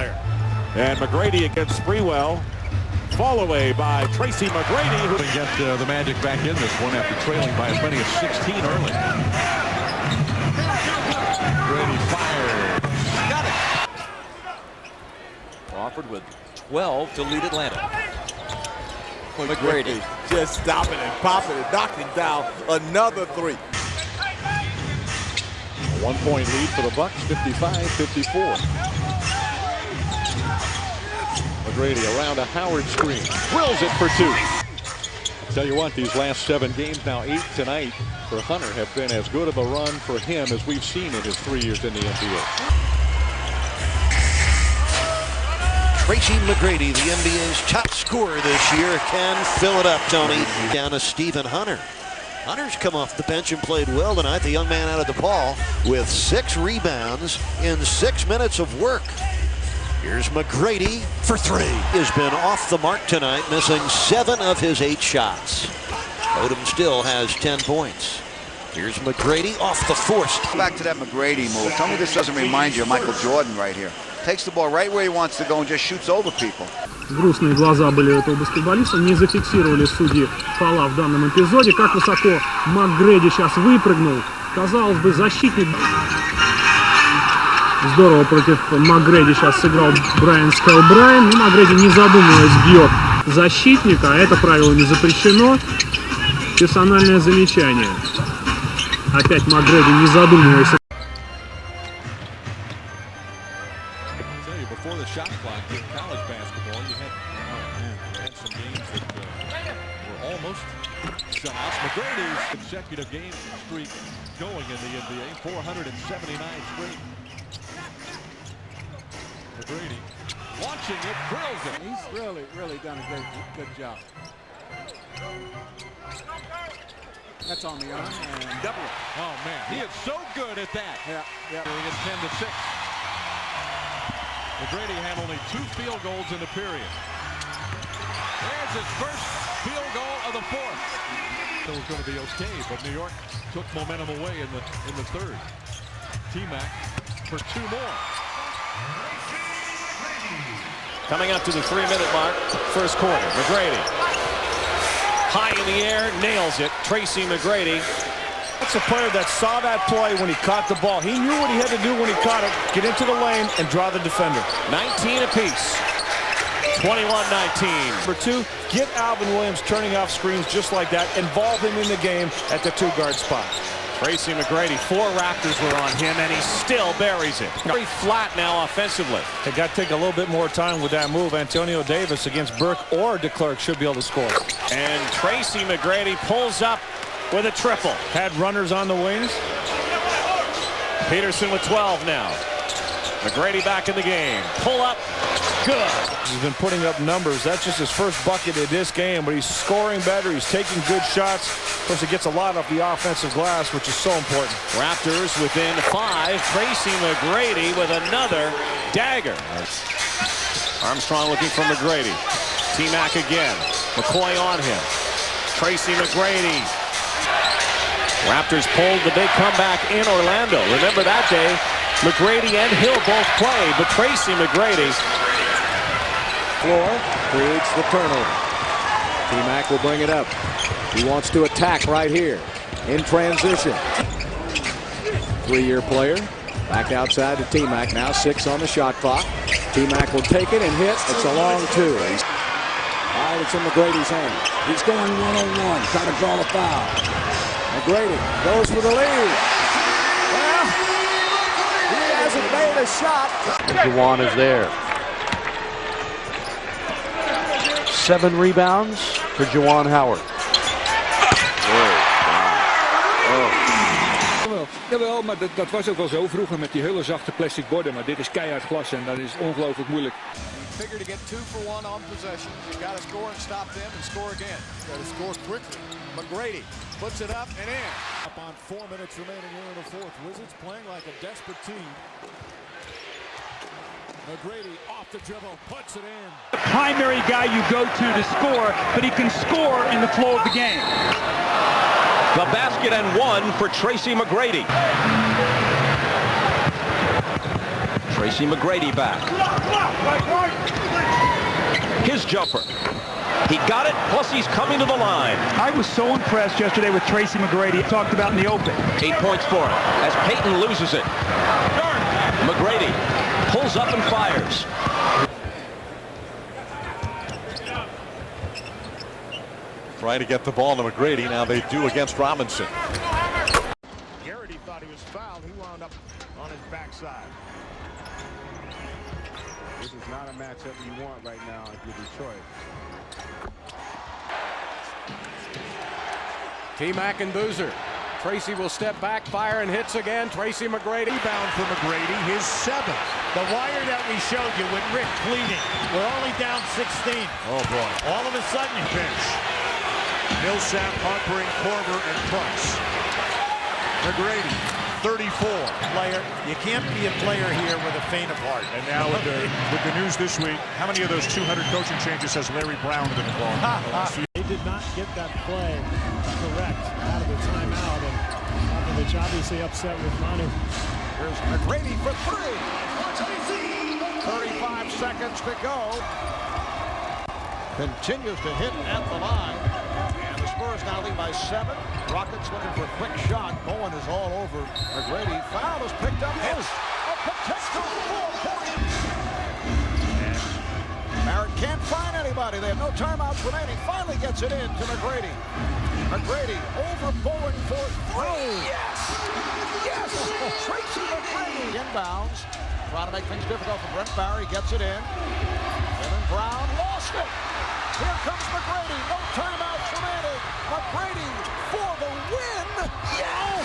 player. And McGrady against Sprewell. Fall away by Tracy McGrady, who can get the Magic back in this one after trailing by as many as 16 early. McGrady fired. Got it. Crawford with 12 to lead Atlanta. McGrady just stopping and popping and knocking down another three. A 1-point lead for the Bucks, 55-54. McGrady around a Howard screen, drills it for two. I'll tell you what, these last 7 games, now 8 tonight for Hunter, have been as good of a run for him as we've seen in his 3 years in the NBA. Tracy McGrady, the NBA's top scorer this year, can fill it up, Tony. Down to Stephen Hunter. Hunter's come off the bench and played well tonight. The young man out of DePaul with 6 rebounds in 6 minutes of work. Here's McGrady for 3. He has been off the mark tonight, missing 7 of his 8 shots. Odom still has 10 points. Here's McGrady off the forced. Back to that McGrady move. Tell me this doesn't remind you of Michael Jordan right here. Takes the ball right where he wants to go and just shoots over people. Грустные глаза были у этого баскетболиста. Не зафиксировали судьи фаула в данном эпизоде. Как высоко МcGrady сейчас выпрыгнул. Казалось бы, защитник. Здорово против McGrady сейчас сыграл Брайан Скайлбрайн. И McGrady, не задумываясь, бьет защитника. Это правило не запрещено. Персональное замечание. Опять McGrady, не задумываясь. Before the shot clock in college basketball, you had some games that were almost shutouts. McGrady's consecutive game streak going in the NBA, 479 straight. McGrady watching it, drills it. He's really done a good job. That's on the arm and double it. Oh man, he is so good at that. Yeah. It's 10-6. McGrady had only 2 field goals in the period. There's his first field goal of the 4th. It was going to be okay, but New York took momentum away in the 3rd. T-Mac for 2 more. coming up to the 3-minute mark, first quarter. McGrady, high in the air, nails it. Tracy McGrady. That's a player that saw that play when he caught the ball. He knew what he had to do when he caught it. Get into the lane and draw the defender. 19 apiece. 21-19. Number 2, get Alvin Williams turning off screens just like that. Involve him in the game at the 2-guard spot. Tracy McGrady, 4 Raptors were on him, and he still buries it. Very flat now offensively. They got to take a little bit more time with that move. Antonio Davis against Burke or DeClercq should be able to score. And Tracy McGrady pulls up with a triple. Had runners on the wings. Peterson with 12 now. McGrady back in the game. Pull up. Good. He's been putting up numbers. That's just his first bucket in this game, but he's scoring better. He's taking good shots. Of course, he gets a lot off the offensive glass, which is so important. Raptors within 5. Tracy McGrady with another dagger. Armstrong looking for McGrady. T-Mac again. McCoy on him. Tracy McGrady. Raptors pulled the big comeback in Orlando. Remember that day, McGrady and Hill both played, but Tracy McGrady. Floor creates the turnover. T-Mac will bring it up. He wants to attack right here in transition. 3-year player back outside to T-Mac. Now 6 on the shot clock. T-Mac will take it and hit. It's a long 2. All right, it's in McGrady's hand. He's going one-on-one, trying to draw the foul. McGrady goes for the lead. Well, he hasn't made a shot. Juwan is there. 7 rebounds for Juwan Howard. Jawel, maar dat was ook wel zo vroeger met die hele zachte plastic borden. Maar dit is keihard glas en dat is ongelooflijk moeilijk. Figure to get 2 for 1 on possession. You got to score and stop them and score again. Got to score quickly. McGrady puts it up and in. Up on 4 minutes remaining here in the 4th. Wizards playing like a desperate team. McGrady off the dribble, puts it in. The primary guy you go to score, but he can score in the flow of the game. The basket and 1 for Tracy McGrady. Tracy McGrady back. His jumper. He got it, plus he's coming to the line. I was so impressed yesterday with Tracy McGrady, talked about in the open. 8 points for him as Payton loses it. McGrady pulls up and fires. Trying to get the ball to McGrady. Now they do against Robinson. Garrity thought he was fouled. He wound up on his backside. This is not a matchup you want right now if you're Detroit. T-Mac and Boozer. Tracy will step back, fire, and hits again. Tracy McGrady. Rebound for McGrady, his 7th. The wire that we showed you with Rick pleading. We're only down 16. Oh, boy. All of a sudden, you Bench. Millsap, Harper, and Korver, and Price. McGrady, 34. Player, you can't be a player here with a faint of heart. And now with the news this week, how many of those 200 coaching changes has Larry Brown been involved in? They did not get that play correct out of the timeout, and Popovich obviously upset with Manu. Here's McGrady for 3. 35 seconds to go. Continues to hit at the line. And the Spurs now lead by 7. Rockets looking for a quick shot. Bowen is all over McGrady. Foul is picked up. Hits a potential 4 points. And Barrett can't find anybody. They have no timeouts remaining. Finally gets it in to McGrady. McGrady over Bowen for 3. Yes! Yes! Tracy McGrady inbounds. Trying to make things difficult for Brent Barry. Gets it in. Kevin Brown lost it. Here comes McGrady. No timeouts remaining. McGrady for the win. Yes!